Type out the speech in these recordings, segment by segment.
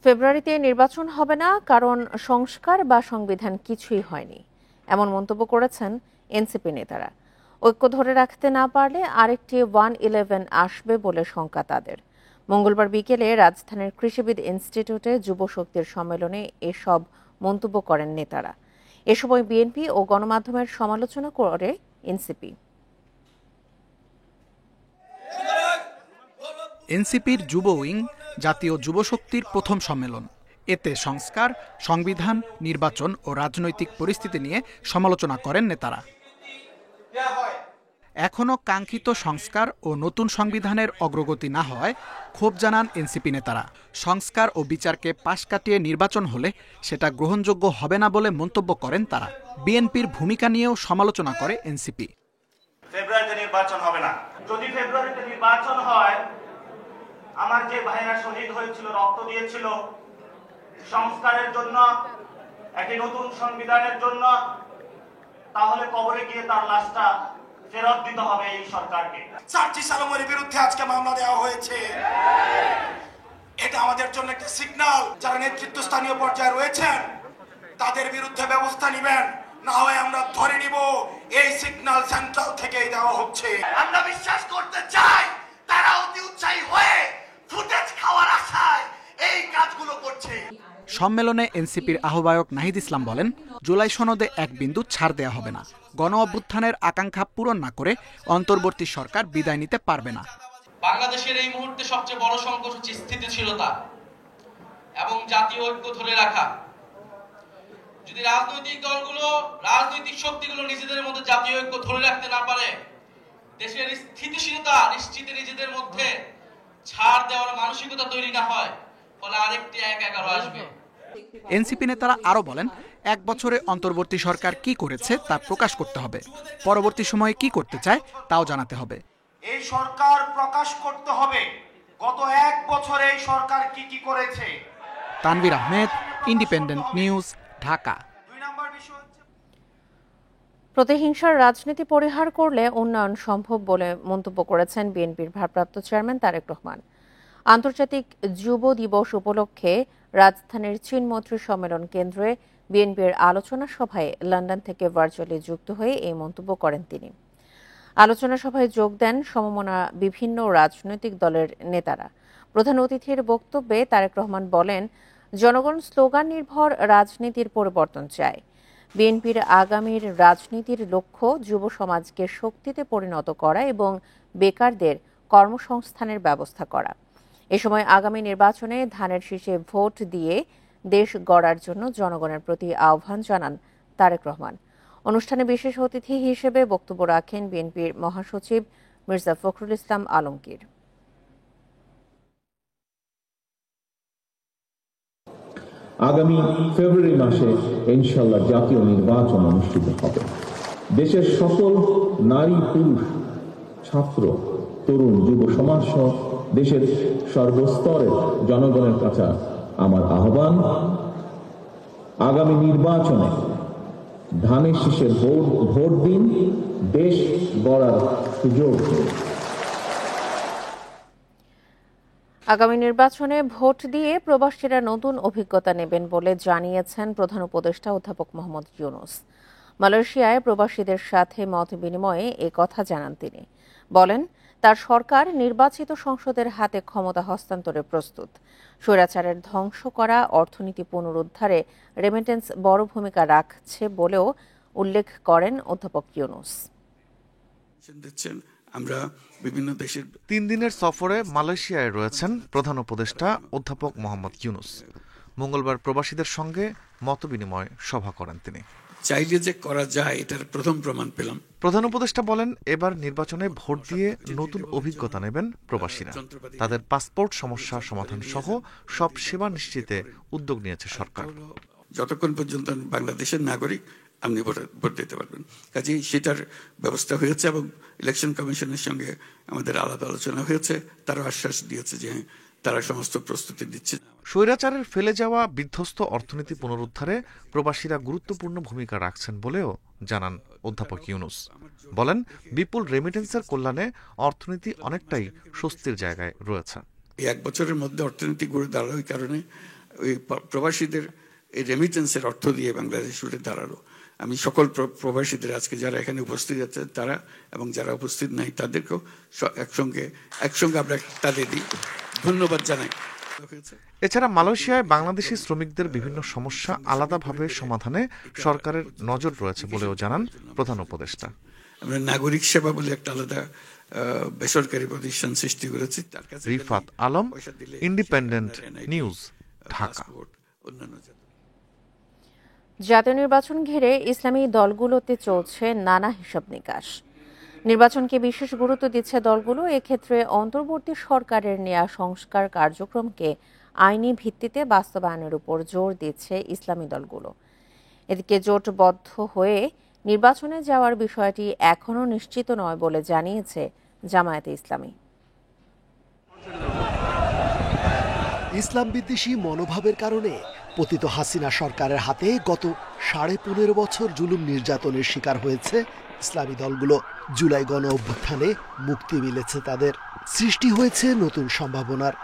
ফেব্রুয়ারিতে নির্বাচন হবে না, কারণ সংস্কার বা সংবিধান কিছুই হয়নি, এমন মন্তব্য করেছেন এনসিপি নেতারা। ঐক্য ধরে রাখতে না পারলে আরেকটি 1-11 আসবে বলে শঙ্কা তাদের। মঙ্গলবার বিকেলে রাজধানীর কৃষিবিদ ইনস্টিটিউটে যুব শক্তির সম্মেলনে এসব মন্তব্য করেন নেতারা। এ সময় বিএনপি ও গণমাধ্যমের সমালোচনা করে এনসিপি। এনসিপির যুব উইং জাতীয় যুব শক্তির প্রথম সম্মেলন। এতে সংস্কার, সংবিধান, নির্বাচন ও রাজনৈতিক পরিস্থিতি নিয়ে সমালোচনা করেন নেতারা। এখনও কাঙ্ক্ষিত সংস্কার ও নতুন সংবিধানের অগ্রগতি না হওয়ায় ক্ষোভ জানান এনসিপি নেতারা। সংস্কার ও বিচারকে পাশ কাটিয়ে নির্বাচন হলে সেটা গ্রহণযোগ্য হবে না বলে মন্তব্য করেন তারা। বিএনপির ভূমিকা নিয়েও সমালোচনা করে এনসিপি। ফেব্রুয়ারিতে নির্বাচন হবে না। যদি ফেব্রুয়ারিতে নির্বাচন হয়, আমার যে ভাইরা শহীদ হয়েছিল, রক্ত দিয়েছিল সংস্কারের জন্য, একটি নতুন সংবিধানের জন্য, তাহলে কবরে গিয়ে তার লাশটা ফেরত দিতে হবে এই সরকারকে। সার্জিস আলমের বিরুদ্ধে আজকে মামলা দেওয়া হয়েছে। এটা আমাদের জন্য একটা সিগন্যাল, যারা নেতৃত্বস্থানীয় পর্যায়ে রয়েছেন তাদের বিরুদ্ধে ব্যবস্থা নেবেন, না হয় আমরা ধরে নিব এই সিগন্যাল সেন্ট্রাল থেকেই দেওয়া হচ্ছে। আমরা বিশ্বাস করতে চাই তারা অতি উৎসাহী হয়ে ফুটেজ খাওয়ার আশায় এই কাজগুলো করছে। সম্মেলনে এনসিপির আহ্বায়ক নাহিদ ইসলাম বলেন, জুলাই সনদে এক বিন্দু ছাড় দেয়া হবে না। গণ অভ্যুত্থানের আকাঙ্ক্ষা পূরণ না করে অন্তর্বর্তী সরকার বিদায় নিতে পারবে না। বাংলাদেশের এই মুহূর্তে সবচেয়ে বড় সংকট হচ্ছে স্থিতিশীলতা এবং জাতীয় ঐক্য ধরে রাখা। যদি রাজনৈতিক দলগুলো, রাজনৈতিক শক্তিগুলো নিজেদের মধ্যে জাতীয় ঐক্য ধরে রাখতে না পারে, দেশের স্থিতিশীলতা নিশ্চিতে নিজেদের মধ্যে ছাড় দেওয়ার মানসিকতা তৈরি না হয়, ফলে আরেকটি 1-11 আসবে। এনসিপি নেতারা আরো বলেন, 1 বছরে অন্তর্বর্তী সরকার কি করেছে তা প্রকাশ করতে হবে, পরবর্তী সময়ে কি করতে চায় তাও জানাতে হবে। এই সরকার প্রকাশ করতে হবে গত 1 বছরে এই সরকার কি কি করেছে। Tanvir Ahmed, independent news, Dhaka. প্রতিহিংসার রাজনীতি পরিহার করলে উন্নয়ন সম্ভব বলে মন্তব্য করেছেন বিএনপির ভারপ্রাপ্ত চেয়ারম্যান তারেক রহমান। আন্তর্জাতিক যুব দিবস উপলক্ষে রাজধানীর চীনমৈত্রী সম্মেলন কেন্দ্রে বিএনপির আলোচনা সভায় লন্ডন থেকে ভার্চুয়ালি যুক্ত হয়ে এই মন্তব্য করেন তিনি। আলোচনা সভায় যোগ দেন সমমনা বিভিন্ন রাজনৈতিক দলের নেতারা। প্রধান অতিথির বক্তব্যে তারেক রহমান বলেন, জনগণ স্লোগান নির্ভর রাজনীতির পরিবর্তন চায়। বিএনপির আগামীর রাজনীতির লক্ষ্য যুব সমাজকে শক্তিতে পরিণত করা এবং বেকারদের কর্মসংস্থানের ব্যবস্থা করা। এ সময় আগামী নির্বাচনে ধানের শীষে ভোট দিয়ে দেশ গড়ার জন্য জনগণের প্রতি আহ্বান জানান তারেক রহমান। অনুষ্ঠানে বিশেষ অতিথি হিসেবে বক্তব্য রাখেন বিএনপির মহাসচিব মির্জা ফখরুল ইসলাম আলমগীর। আগামী ফেব্রুয়ারি মাসে ইনশাআল্লাহ জাতীয় নির্বাচন অনুষ্ঠিত হবে। দেশের সকল নারী, পুরুষ, ছাত্র, তরুণ, যুব সমাজ সহ দেশের সর্বস্তরের জনগণের কাছে আমার আহ্বান, আগামী নির্বাচনে ধানের শীষে ভোট দিন, দেশ গড়ার সুযোগ দিন। আগামী নির্বাচনে ভোট দিয়ে প্রবাসীরা নতুন অভিজ্ঞতা নেবেন বলে জানিয়েছেন প্রধান উপদেষ্টা অধ্যাপক মোহাম্মদ ইউনূস। মালয়েশিয়ায় প্রবাসীদের সাথে মত বিনিময়ে এ কথা জানান তিনি। বলেন, তার সরকার নির্বাচিত সংসদের হাতে ক্ষমতা হস্তান্তরে প্রস্তুত। স্বৈরাচারের ধ্বংস করা অর্থনীতি পুনরুদ্ধারে রেমিটেন্স বড় ভূমিকা রাখছে বলেও উল্লেখ করেন অধ্যাপক ইউনূস। আমরা বিভিন্ন দেশের 3 দিনের সফরে মালয়েশিয়ায় রয়েছেন প্রধান উপদেষ্টা অধ্যাপক মোহাম্মদ ইউনূস। মঙ্গলবার প্রবাসীদের সঙ্গে মতবিনিময় সভা করেন তিনি। চাইলে যে করা যায় এটার প্রথম প্রমাণ পেলাম। প্রধান উপদেষ্টা বলেন, এবার নির্বাচনে ভোট দিয়ে নতুন অভিজ্ঞতা নেবেন প্রবাসীরা। তাদের পাসপোর্ট সমস্যা সমাধান সহ সব সেবা নিশ্চিতে উদ্যোগ নিয়েছে সরকার। যতক্ষণ পর্যন্ত বাংলাদেশের নাগরিক আপনি ভোট দিতে পারবেন, কাজেই সেটার ব্যবস্থা হয়েছে এবং ইলেকশন কমিশনের সঙ্গে আমাদের আলাদা আলোচনা হয়েছে। তারা আশ্বাস দিয়েছে যে তারা সমস্ত প্রস্তুতি দিচ্ছে। স্বৈরাচারের ফেলে যাওয়া বিধ্বস্ত অর্থনীতি পুনরুদ্ধারে প্রবাসীরা গুরুত্বপূর্ণ ভূমিকা রাখছেন বলেও জানান অধ্যাপক ইউনূস। বলেন, বিপুল রেমিটেন্সের কল্যাণে অর্থনীতি অনেকটাই স্বস্তির জায়গায় রয়েছে। এই 1 বছরের মধ্যে অর্থনীতি গড়ে দাঁড়ালো এই কারণে ওই প্রবাসীদের এই রেমিটেন্সের অর্থ দিয়ে বাংলাদেশ উঠে দাঁড়ালো। আমি সকল প্রবাসীদের আজকে যারা এখানে উপস্থিত আছেন তারা এবং যারা উপস্থিত নাই তাদেরকেও একসঙ্গে আমরা তাদের ধন্যবাদ জানাই। এছাড়া মালয়েশিয়ায় বাংলাদেশি শ্রমিকদের বিভিন্ন সমস্যা আলাদাভাবে সমাধানে সরকারের নজর রয়েছে বলেও জানান প্রধান উপদেষ্টা। আমরা নাগরিক সেবা বলে একটা আলাদা বেসরকারি প্রতিষ্ঠান সৃষ্টি করেছি। Rifat Alam, independent news, Dhaka. জাতীয় নির্বাচন ঘিরে ইসলামী দলগুলোতে চলছে নানা হিসাব নিকাশ। নির্বাচনকে বিশেষ গুরুত্ব দিচ্ছে দলগুলো। এক্ষেত্রে অন্তর্বর্তী সরকারের নেয়া সংস্কার কার্যক্রমকে আইনি ভিত্তিতে বাস্তবায়নের উপর জোর দিচ্ছে ইসলামী দলগুলো। এদিকে জোটবদ্ধ হয়ে নির্বাচনে যাওয়ার বিষয়টি এখনও নিশ্চিত নয় বলে জানিয়েছে জামায়াতে ইসলামী। ইসলাম বিদ্বেষী মনোভাবের কারণে পতিত হাসিনা সরকারের হাতে গত 15.5 বছর জুলুম নির্যাতনের শিকার হয়েছে ইসলামী দলগুলো। জুলাই গণ অভ্যুত্থানে মুক্তি মিলেছে তাদের, সৃষ্টি হয়েছে নতুন সম্ভাবনার।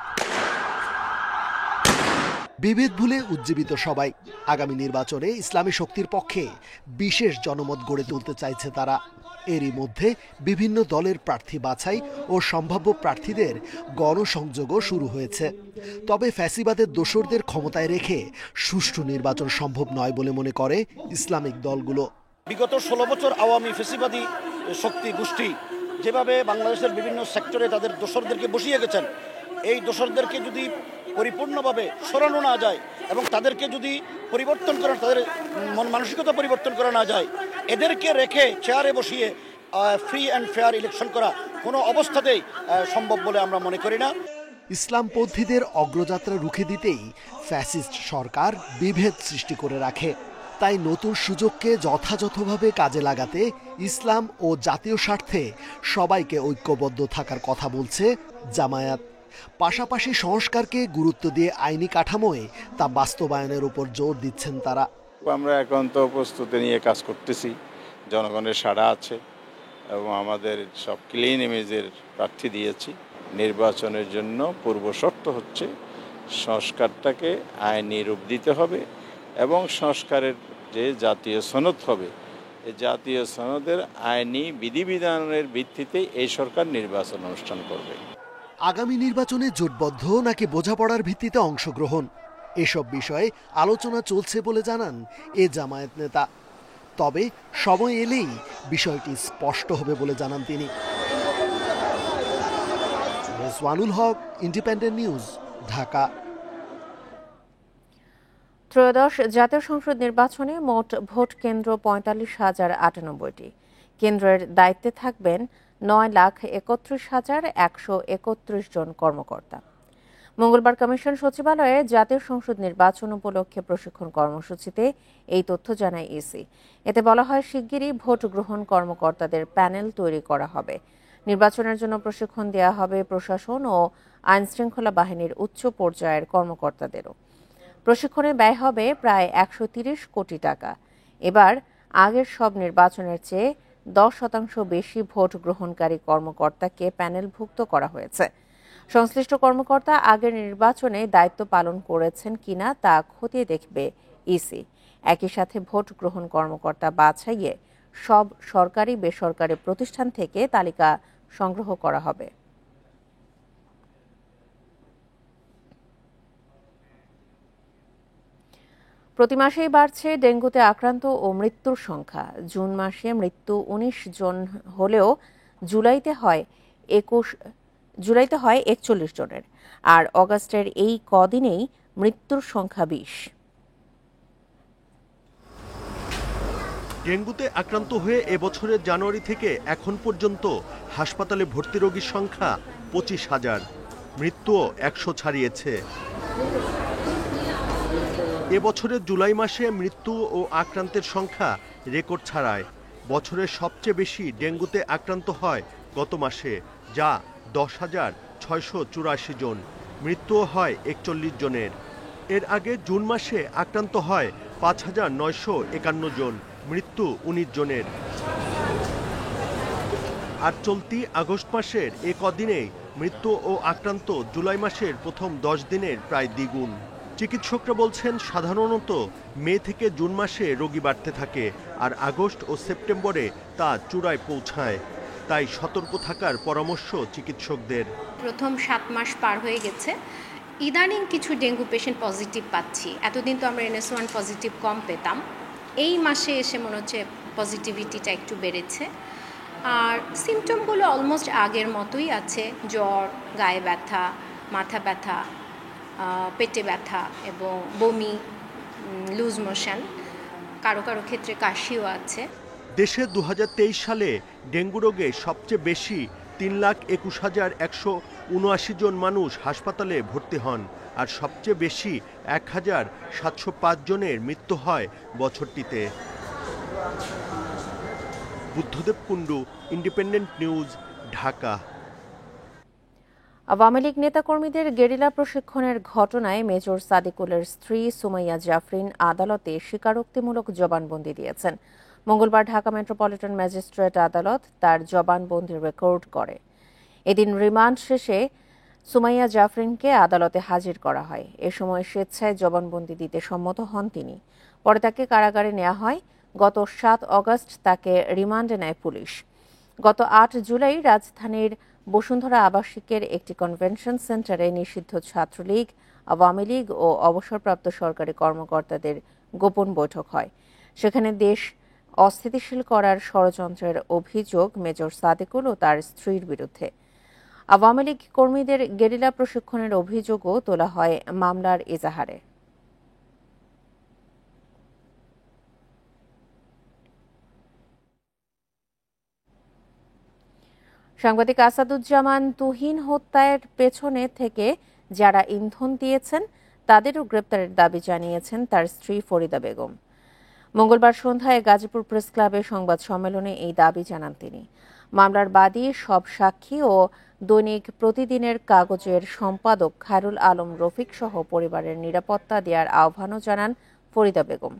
বিভেদ ভুলে উজ্জীবিত সবাই আগামী নির্বাচনে ইসলামী শক্তির পক্ষে বিশেষ জনমত গড়ে তুলতে চাইছে তারা। এরই মধ্যে বিভিন্ন দলের প্রার্থী বাছাই ও সম্ভাব্য প্রার্থীদের গণসংযোগও শুরু হয়েছে। তবে ফ্যাসিবাদের দোসরদের ক্ষমতায় রেখে সুষ্ঠু নির্বাচন সম্ভব নয় বলে মনে করে ইসলামিক দলগুলো। বিগত 16 বছর আওয়ামী ফ্যাসিবাদী শক্তি গোষ্ঠী যেভাবে বাংলাদেশের বিভিন্ন সেক্টরে তাদের দোসরদেরকে বসিয়ে গেছেন, এই দোসরদেরকে যদি পরিপূর্ণভাবে সরানো না যায় এবং তাদেরকে যদি পরিবর্তন করা, তাদের মন মানসিকতা পরিবর্তন করা না যায়, এদেরকে রেখে চেয়ারে বসিয়ে ফ্রি অ্যান্ড ফেয়ার ইলেকশন করা কোনো অবস্থাতেই সম্ভব বলে আমরা মনে করি না। ইসলামপন্থীদের অগ্রযাত্রা রুখে দিতেই ফ্যাসিস্ট সরকার বিভেদ সৃষ্টি করে রাখে। তাই নতুন সুযোগকে যথাযথভাবে কাজে লাগাতে ইসলাম ও জাতীয় স্বার্থে সবাইকে ঐক্যবদ্ধ থাকার কথা বলছে জামায়াত। পাশাপাশি সংস্কারকে গুরুত্ব দিয়ে আইনি কাঠামোয় তা বাস্তবায়নের উপর জোর দিচ্ছেন তারা। আমরা এখন তো প্রস্তুতি নিয়ে কাজ করতেছি, জনগণের সাড়া আছে এবং আমাদের সব ক্লিন ইমেজের প্রার্থী দিয়েছি। নির্বাচনের জন্য পূর্ব শর্ত হচ্ছে সংস্কারটাকে আইনি রূপ দিতে হবে এবং সংস্কারের যে জাতীয় সনদ হবে, এই জাতীয় সনদের আইনি বিধিবিধানের ভিত্তিতে এই সরকার নির্বাচন অনুষ্ঠান করবে। আগামী নির্বাচনে জোটবদ্ধ নাকি বোঝাপড়ার ভিত্তিতে অংশগ্রহণ, এসব বিষয়ে আলোচনা চলছে বলে জানান এ জামায়াত নেতা। তবে সময় এলেই বিষয়টি স্পষ্ট হবে বলে জানান তিনি। রেজওয়ানুল হক, ইন্ডিপেন্ডেন্ট নিউজ, ঢাকা। ত্রয়োদশ জাতীয় সংসদ নির্বাচনে মোট ভোট কেন্দ্র 45,098টি। কেন্দ্রের দায়িত্বে থাকবেন 9,31,131 জন কর্মকর্তা। মঙ্গলবার কমিশন সচিবালয়ে জাতীয় সংসদ নির্বাচন উপলক্ষে প্রশিক্ষণ কর্মসূচিতে এই তথ্য জানায় ইসি। এতে বলা হয়, শিগগিরই ভোট গ্রহণ কর্মকর্তাদের প্যানেল তৈরি করা হবে। নির্বাচনের জন্য প্রশিক্ষণ দেওয়া হবে প্রশাসন ও আইনশৃঙ্খলা বাহিনীর উচ্চ পর্যায়ের কর্মকর্তাদেরও। প্রশিক্ষণে ব্যয় হবে প্রায় 130 কোটি টাকা। এবার আগের সব নির্বাচনের চেয়ে 10% বেশি ভোট গ্রহণকারী কর্মকর্তাকে প্যানেলভুক্ত করা হয়েছে। সংশ্লিষ্ট কর্মকর্তা আগের নির্বাচনে দায়িত্ব পালন করেছেন কিনা তা খতিয়ে দেখবে ইসি। একই সাথে ভোট গ্রহণ কর্মকর্তা বাছাইয়ে সব সরকারি বেসরকারি প্রতিষ্ঠান থেকে তালিকা সংগ্রহ করা হবে। প্রতি মাসেই বাড়ছে ডেঙ্গুতে আক্রান্ত ও মৃত্যুর সংখ্যা। জুন মাসে মৃত্যু 19 জন হলেও জুলাইতে হয় 41 জনের, আর অগাস্টের এই কদিনেই মৃত্যুর সংখ্যা 20। ডেঙ্গুতে আক্রান্ত হয়ে এবছরের জানুয়ারি থেকে এখন পর্যন্ত হাসপাতালে ভর্তি রোগীর সংখ্যা 25,000, মৃত্যুও 100 ছাড়িয়েছে। এবছরের জুলাই মাসে মৃত্যু ও আক্রান্তের সংখ্যা রেকর্ড ছাড়ায়। বছরের সবচেয়ে বেশি ডেঙ্গুতে আক্রান্ত হয় গত মাসে, যা 10,684 জন, মৃত্যুও হয় 41 জনের। এর আগে জুন মাসে আক্রান্ত হয় 5,951 জন, মৃত্যু 19 জনের। আর চলতি আগস্ট মাসের এ কদিনেই মৃত্যু ও আক্রান্ত জুলাই মাসের প্রথম 10 দিনের প্রায় দ্বিগুণ। চিকিৎসকরা বলছেন সাধারণত মে থেকে জুন মাসে রোগী বাড়তে থাকে আর আগস্ট ও সেপ্টেম্বরে তা চূড়ায় পৌঁছায়। তাই সতর্ক থাকার পরামর্শ চিকিৎসকদের। প্রথম 7 মাস পার হয়ে গেছে, ইদানিং কিছু ডেঙ্গু পেশেন্ট পজিটিভ পাচ্ছি। এতদিন তো আমরা NS1 পজিটিভ কম পেতাম, এই মাসে এসে মনে হচ্ছে পজিটিভিটিটা একটু বেড়েছে। আর সিমটমগুলো অলমোস্ট আগের মতোই আছে, জ্বর, গায়ে ব্যথা, মাথা ব্যথা, পেটে ব্যথা এবং বমি, লুজ মোশন, কারো কারো ক্ষেত্রে কাশিও আছে। দেশে 2023 সালে ডেঙ্গু রোগে সবচেয়ে বেশি 3,21,179 জন মানুষ হাসপাতালে ভর্তি হন আর সবচেয়ে বেশি 1,705 জনের মৃত্যু হয় বছরটিতে। Buddhadeb Kundu, independent news, Dhaka. আওয়ামী লীগ নেতাকর্মীদের গেরিলা প্রশিক্ষণের ঘটনায় মেজর সাদিকুলের স্ত্রী সুমাইয়া জাফরিন আদালতে স্বীকারোক্তিমূলক জবানবন্দি দিয়েছেন। মঙ্গলবার ঢাকা মেট্রোপলিটন ম্যাজিস্ট্রেট আদালত তার জবানবন্দি রেকর্ড করে। এদিন রিমান্ড শেষে সুমাইয়া জাফরিনকে আদালতে হাজির করা হয়। এ সময় স্বেচ্ছায় জবানবন্দি দিতে সম্মত হন তিনি। পরে তাকে কারাগারে নেওয়া হয়। গত 7 অগস্ট তাকে রিমান্ডে নেয় পুলিশ। গত 8 জুলাই রাজধানীর বসুন্ধরা আবাসিকের একটি কনভেনশন সেন্টারে নিষিদ্ধ ছাত্রলীগ, আওয়ামী লীগ ও অবসরপ্রাপ্ত সরকারি কর্মকর্তাদের গোপন বৈঠক হয়। সেখানে দেশ অস্থিতিশীল করার ষড়যন্ত্রের অভিযোগ মেজর সাদিকুল ও তার স্ত্রীর বিরুদ্ধে। আওয়ামী লীগ কর্মীদের গেরিলা প্রশিক্ষণের অভিযোগও তোলা হয় মামলার এজাহারে। সাংবাদিক আসাদুজ্জামান তুহিন হত্যার পেছনে থেকে যারা ইন্ধন দিয়েছেন তাদেরও গ্রেপ্তারের দাবি জানিয়েছেন তার স্ত্রী ফরিদা বেগম। মঙ্গলবার সন্ধ্যায় গাজীপুর প্রেস ক্লাবে সংবাদ সম্মেলনে এই দাবি জানান তিনি। মামলার বাদী, সব সাক্ষী ও দৈনিক প্রতিদিনের কাগজের সম্পাদক খায়রুল আলম রফিক সহ পরিবারের নিরাপত্তা দেওয়ার আহ্বানও জানান ফরিদা বেগম।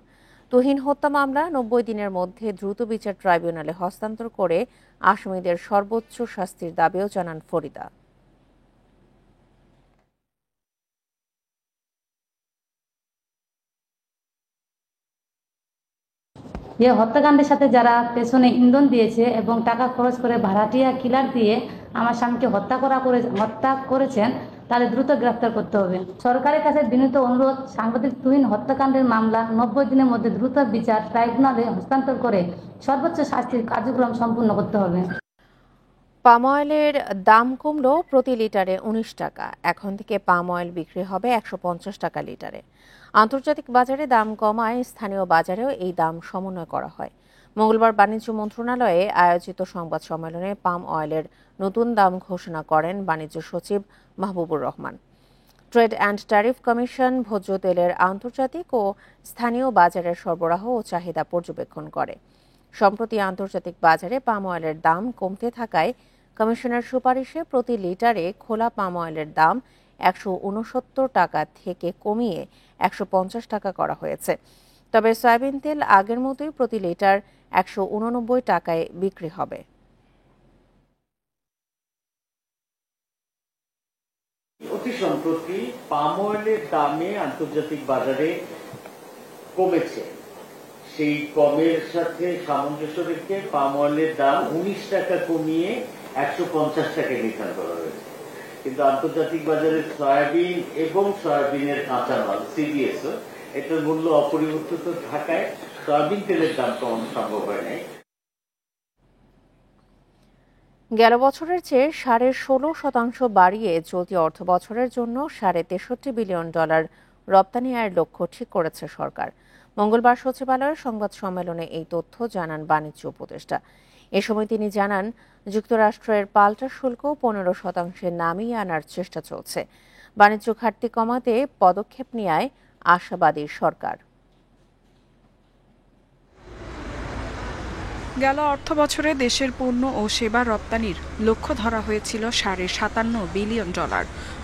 তুহিন হত্যা মামলা 90 দিনের মধ্যে দ্রুত বিচার ট্রাইব্যুনালে হস্তান্তর করে আসামিদের সর্বোচ্চ শাস্তির দাবিও জানান ফরিদা। যে হত্যাকাণ্ডের সাথে যারা পেছনে ইন্ধন দিয়েছে এবং টাকা খরচ করে ভাড়াটিয়া কিলার দিয়ে আমার স্বামীকে হত্যা করেছেন তাদের দ্রুত গ্রেফতার করতে হবে। সরকারের কাছে বিনীত অনুরোধ, সাংবাদিক তুহিন হত্যাকাণ্ডের মামলা 90 দিনের মধ্যে দ্রুত বিচার ট্রাইব্যুনালে হস্তান্তর করে সর্বোচ্চ শাস্তির কার্যক্রম সম্পূর্ণ করতে হবে। পাম অয়েলের দাম কমলো প্রতি লিটারে 19 টাকা। এখন থেকে পাম অয়েল বিক্রি হবে 150 টাকা লিটারে। আন্তর্জাতিক বাজারে দাম কমায় স্থানীয় বাজারেও এই দাম সমন্বয় করা হয়। মঙ্গলবার বাণিজ্য মন্ত্রণালয়ে আয়োজিত সংবাদ সম্মেলনে পাম অয়েলের নতুন দাম ঘোষণা করেন বাণিজ্য সচিব Mahbubur Rahman. Trade and tariff commission ভোজ্য তেলের আন্তর্জাতিক ও স্থানীয় বাজারের সরবরাহ ও চাহিদা পর্যবেক্ষণ করে। সম্প্রতি আন্তর্জাতিক বাজারে পাম অয়েলের দাম কমতে থাকায় কমিশনের সুপারিশে প্রতি লিটারে খোলা পাম অয়েলের দাম 169 টাকা থেকে কমিয়ে 150 টাকা করা হয়েছে। তবে সয়াবিন তেল আগের মতোই প্রতি লিটার 189 টাকায় বিক্রি হবে। অতি সম্প্রতি পাম অয়েলের দামে আন্তর্জাতিক বাজারে কমেছে। সেই কমের সাথে সামঞ্জস্য রেখে পাম অয়েলের দাম 19 টাকা কমিয়ে 150 টাকায় নির্ধারণ করা হয়েছে। কিন্তু আন্তর্জাতিক বাজারে সয়াবিন এবং সয়াবিনের কাঁচামাল CDSO এটার মূল্য অপরিবর্তিত থাকায় সয়াবিন তেলের দাম কমানো সম্ভব হয় নাই। গেল বছরের চেয়ে $16.5% বাড়িয়ে চলতি অর্থ বছরের জন্য $63 বিলিয়ন রপ্তানি আয়ের লক্ষ্য ঠিক করেছে সরকার। মঙ্গলবার সচিবালয়ের সংবাদ সম্মেলনে এই তথ্য জানান বাণিজ্য উপদেষ্টা। এ সময় তিনি জানান, যুক্তরাষ্ট্রের পাল্টা শুল্ক 15% নামিয়ে আনার চেষ্টা চলছে। বাণিজ্য ঘাটতি কমাতে পদক্ষেপ নেয় আশাবাদী সরকার। গেল অর্থবছরে দেশের পণ্য ও সেবা রপ্তানির লক্ষ্য ধরা হয়েছিল $57 বিলিয়ন।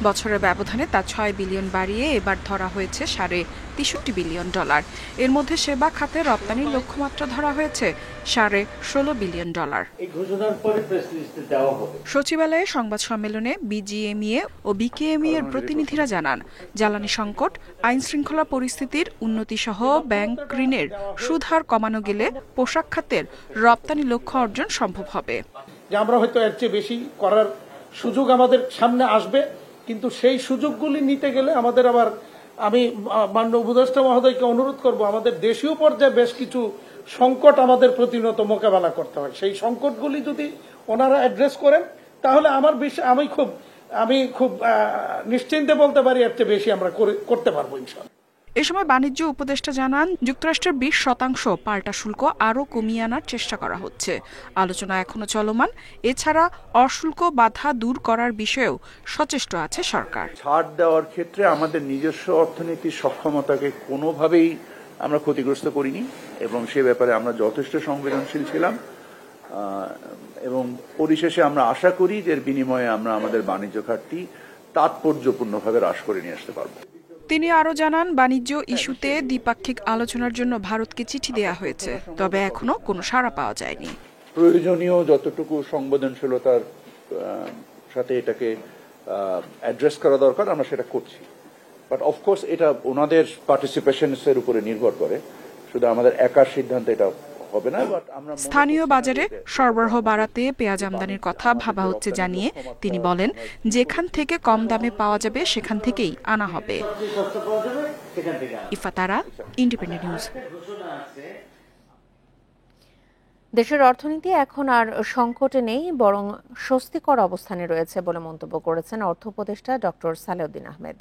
বছরের ব্যবধানে তা $6 বিলিয়ন বাড়িয়ে এবার ধরা হয়েছে $63 বিলিয়ন। এর মধ্যে সেবা খাতে রপ্তানির লক্ষ্যমাত্রা ধরা হয়েছে $16.5 বিলিয়ন। এই ঘোষণার পরে প্রেস লিস্টে দেওয়া হবে। সচিবালয়ে সংবাদ সম্মেলনে বিজিএমইএ ও বিকেএমইএ এর প্রতিনিধিরা জানান, জ্বালানি সংকট, আইন শৃঙ্খলা পরিস্থিতির উন্নতি সহ ব্যাংক ঋণের সুদ হার কমানো গেলে পোশাক খাতের রপ্তানি লক্ষ্য অর্জন সম্ভব হবে। যে আমরা হয়তো এর চেয়ে বেশি করার সুযোগ আমাদের সামনে আসবে, কিন্তু সেই সুযোগগুলি নিতে গেলে আমাদের আবার আমি মাননীয় উপদেষ্টা মহোদয়কে অনুরোধ করব, আমাদের দেশীয় পর্যায়ে বেশ কিছু সংকট আমাদের প্রতিনিয়ত মোকাবেলা করতে হয়। সেই সংকটগুলি যদি ওনারা অ্যাড্রেস করেন তাহলে আমার আমি খুব নিশ্চিন্তে বলতে পারি এর চেয়ে বেশি আমরা করতে পারবো ইনশাআল্লাহ। এ সময় বাণিজ্য উপদেষ্টা জানান, যুক্তরাষ্ট্রের 20% পাল্টা শুল্ক আরও কমিয়ে আনার চেষ্টা করা হচ্ছে। আলোচনা এখনো চলমান। এছাড়া অশুল্ক বাধা দূর করার বিষয়েও সচেষ্ট আছে সরকার। ছাড় দেওয়ার ক্ষেত্রে আমাদের নিজস্ব অর্থনীতির সক্ষমতাকে কোনোভাবেই আমরা ক্ষতিগ্রস্ত করিনি এবং সে ব্যাপারে আমরা যথেষ্ট সংবেদনশীল ছিলাম এবং পরিশেষে আমরা আশা করি যে এর বিনিময়ে আমরা আমাদের বাণিজ্য ঘাটতি তাৎপর্যপূর্ণভাবে হ্রাস করে নিয়ে আসতে পারব। তিনি আরও জানান, বাণিজ্য ইস্যুতে দ্বিপাক্ষিক আলোচনার জন্য ভারতকে চিঠি দেয়া হয়েছে, তবে এখনো কোনো সাড়া পাওয়া যায়নি। প্রয়োজনীয় যতটুকু সংবেদনশীলতার সাথে এটাকে অ্যাড্রেস করা দরকার আমরা সেটা করছি, বাট অফকোর্স এটা ওনাদের পার্টিসিপেশনের উপরে নির্ভর করে, শুধু আমাদের একার সিদ্ধান্ত এটা হবে না। স্থানীয় বাজারে সরবরাহ বাড়াতে পেঁয়াজ আমদানির কথা ভাবা হচ্ছে জানিয়ে তিনি বলেন, যেখান থেকে কম দামে পাওয়া যাবে সেখান থেকেই আনা হবে। ইফাতারা, ইন্ডিপেন্ডেন্ট নিউজ। দেশের অর্থনীতি এখন আর সংকটে নেই, বরং স্বস্তিকর অবস্থানে রয়েছে বলে মন্তব্য করেছেন অর্থ উপদেষ্টা ডক্টর সালেউদ্দিন আহমেদ।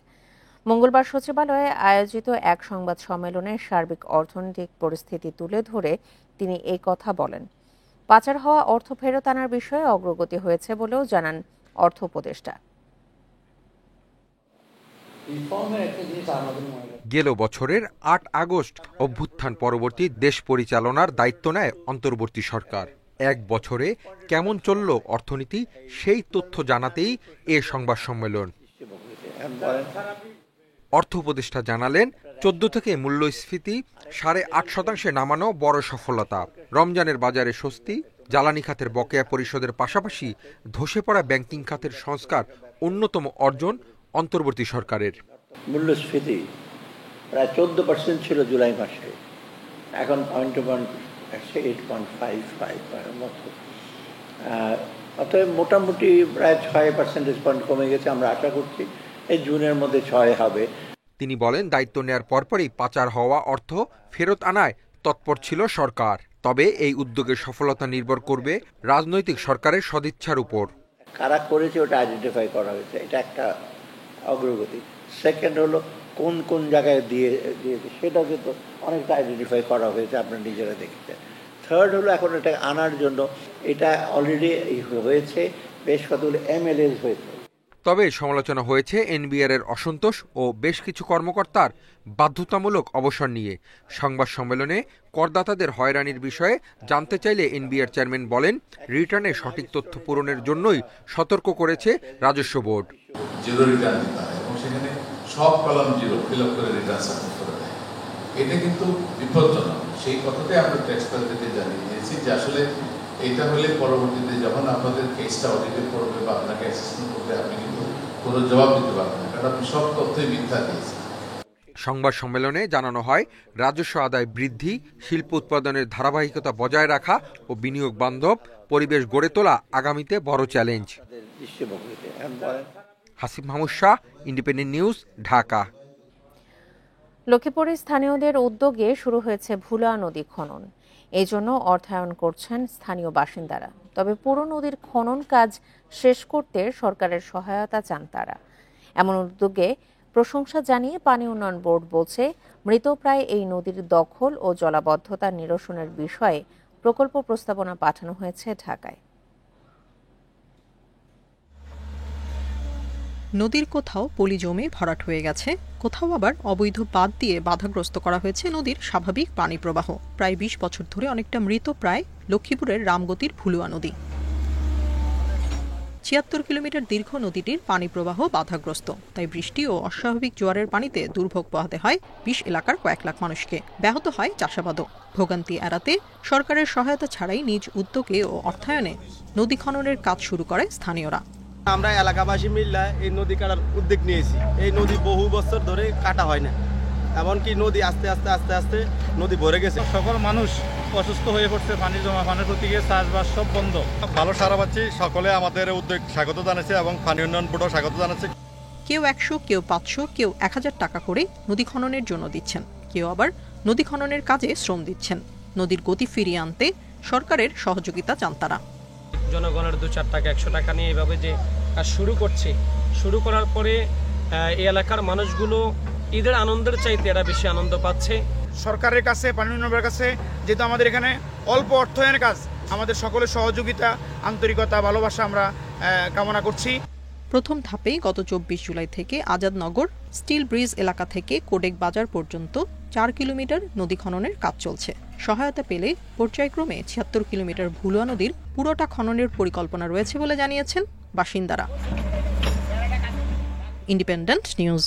মঙ্গলবার সচিবালয়ে আয়োজিত এক সংবাদ সম্মেলনে সার্বিক অর্থনৈতিক পরিস্থিতি তুলে ধরে তিনি এই কথা বলেন। পাচার হওয়া অর্থ ফেরত আনার বিষয়ে অগ্রগতি হয়েছে বলেও জানান অর্থ উপদেষ্টা। গেল বছরের ৮ আগস্ট অভ্যুত্থান পরবর্তী দেশ পরিচালনার দায়িত্ব নেয় অন্তর্বর্তী সরকার। এক বছরে কেমন চলল অর্থনীতি সেই তথ্য জানাতেই এ সংবাদ সম্মেলন। অর্থ উপদেষ্টা জানালেন, 14 থেকে মূল্যস্ফীতি 8.5% নামানো বড় সফলতা। রমজানের বাজারে স্বস্তি, জ্বালানি খাতের বকেয়া পরিশোধের পাশাপাশি ধসে পড়া ব্যাংকিং খাতের সংস্কার অন্যতম অর্জন অন্তর্বর্তী সরকারের। মূল্যস্ফীতি প্রায় 14% ছিল জুলাই মাসে, এখন 8.55 মতো, অতএব মোটামুটি প্রায় 6% পয়েন্ট কমে গেছে। আমরা আশা করছি এই জুনের মধ্যে 6 হবে। তিনি বলেন, দায়িত্ব নেয়ার পরপরই পাচার হওয়া অর্থ ফেরত আনায় তৎপর ছিল সরকার। তবে এই উদ্যোগের সফলতা নির্ভর করবে রাজনৈতিক সরকারের সদিচ্ছার উপর। কারা করেছে ওটা আইডেন্টিফাই করা হয়েছে, এটা একটা অগ্রগতি। সেকেন্ড হলো কোন কোন জায়গায় দিয়েছে সেটাও কিন্তু অনেকটা আইডেন্টিফাই করা হয়েছে, আপনারা নিজেরা দেখেছেন। থার্ড হলো এখন এটা আনার জন্য এটা অলরেডি হয়েছে, বেশ কতগুলো MLAs হয়েছে। তবে সমালোচনা হয়েছে এনবিআর এর অসন্তোষ ও বেশ কিছু কর্মকর্তার বাধ্যতামূলক অবসর নিয়ে। সংবাদ সম্মেলনে করদাতাদের হয়রানির বিষয়ে জানতে চাইলে এনবিআর চেয়ারম্যান বলেন, রিটার্নে সঠিক তথ্য পূরণের জন্যই সতর্ক করেছে রাজস্ব বোর্ড। জিরো রিটার্ন দিতে হয় এবং সেখানে সব কলাম জিরো ফিল আপ করে রিটার্ন সাবমিট করে দেয়। এটা কিন্তু বিপজ্জনক। সেই কথাটাই আমরা ট্যাক্স পেয়ারদেরকে জানিয়ে দিয়েছি যে আসলে এটা হলে পরবর্তীতে যখন আপনাদের কেসটা অডিটেড করবে বা আপনাকে অ্যাসেসমেন্ট করবে, আপনি কিন্তু কোনো জবাব দিতে পারবেন না, কারণ আপনি সব তথ্যই মিথ্যা দিয়েছেন। সংবাদ সম্মেলনে জানানো হয়, রাজস্ব আদায় বৃদ্ধি, শিল্প উৎপাদনের ধারাবাহিকতা বজায় রাখা ও বিনিয়োগ বান্ধব পরিবেশ গড়ে তোলা আগামীতে বড় challenge. Hasib Mahmud Shah, independent news, Dhaka. লক্ষ্মীপুরে স্থানীয়দের উদ্যোগে শুরু হয়েছে ভুলা নদী খনন। এই জন্য অর্থায়ন করছেন স্থানীয় বাসিন্দারা। তবে পুরো নদীর খনন কাজ শেষ করতে সরকারের সহায়তা চান তারা। এমন উদ্যোগে প্রশংসা জানিয়ে পানি উন্নয়ন বোর্ড বলছে, মৃতপ্রায় এই নদীর দখল ও জলাবদ্ধতা নিরসনের বিষয়ে প্রকল্প প্রস্তাবনা পাঠানো হয়েছে ঢাকায়। নদীর কোথাও পলি জমে ভরাট হয়ে গেছে, কোথাও আবার অবৈধ বাঁধ দিয়ে বাধাগ্রস্ত করা হয়েছে নদীর স্বাভাবিক পানি প্রবাহ। প্রায় 20 বছর ধরে অনেকটা মৃত প্রায় লক্ষ্মীপুরের রামগতির ভুলুয়া নদী। ৭৬ কিলোমিটার দীর্ঘ নদীটির পানি প্রবাহ বাধাগ্রস্ত, তাই বৃষ্টি ও অস্বাভাবিক জোয়ারের পানিতে দুর্ভোগ পোহাতে হয় ২০ এলাকার কয়েক লাখ মানুষকে। ব্যাহত হয় চাষাবাদও। ভোগান্তি এড়াতে সরকারের সহায়তা ছাড়াই নিজ উদ্যোগে ও অর্থায়নে নদী খননের কাজ শুরু করে স্থানীয়রা। আমরা এলাকাবাসী মিলে এই নদী কাটার উদ্যোগ নিয়েছি। এই নদী বহু বছর ধরে কাটা হয় না, এমনকি নদী আস্তে আস্তে নদী ভরে গেছে। সকল মানুষ অসুস্থ হয়ে পড়ছে, পানি জমা, পানির প্রতি চাষবাস সব বন্ধ। ভালো সারা পাচ্ছি, সকলে আমাদের উদ্যোগ স্বাগত জানাচ্ছে এবং পানি উন্নয়ন বোর্ডও স্বাগত জানাচ্ছে। কেউ ১০০, কেউ ৫০০, কেউ ১০০০ টাকা করে নদী খননের জন্য দিচ্ছেন, কেউ আবার নদী খননের কাজে শ্রম দিচ্ছেন। নদীর গতি ফিরিয়ে আনতে সরকারের সহযোগিতা চান তারা। জনগণের ২-৪ টাকা ১০০ টাকা নিয়ে এভাবে যে কাজ শুরু করার পরে এই এলাকার মানুষগুলো ঈদের আনন্দের চাইতে এরা বেশি আনন্দ পাচ্ছে। সরকারের কাছে, পানি উন্নয়নের কাছে, যেহেতু আমাদের এখানে অল্প অর্থায়নের কাজ, আমাদের সকলের সহযোগিতা, আন্তরিকতা, ভালোবাসা আমরা কামনা করছি। প্রথম ধাপেই গত ২৪ জুলাই থেকে আজাদনগর স্টিল ব্রিজ এলাকা থেকে কোডেক বাজার পর্যন্ত ৪ কিলোমিটার নদী খননের কাজ চলছে। সহায়তা পেলে পর্যায়ক্রমে ৭৬ কিলোমিটার ভুলুয়া নদীর পুরোটা খননের পরিকল্পনা রয়েছে বলে জানিয়েছেন বাসিন্দারা। Independent news.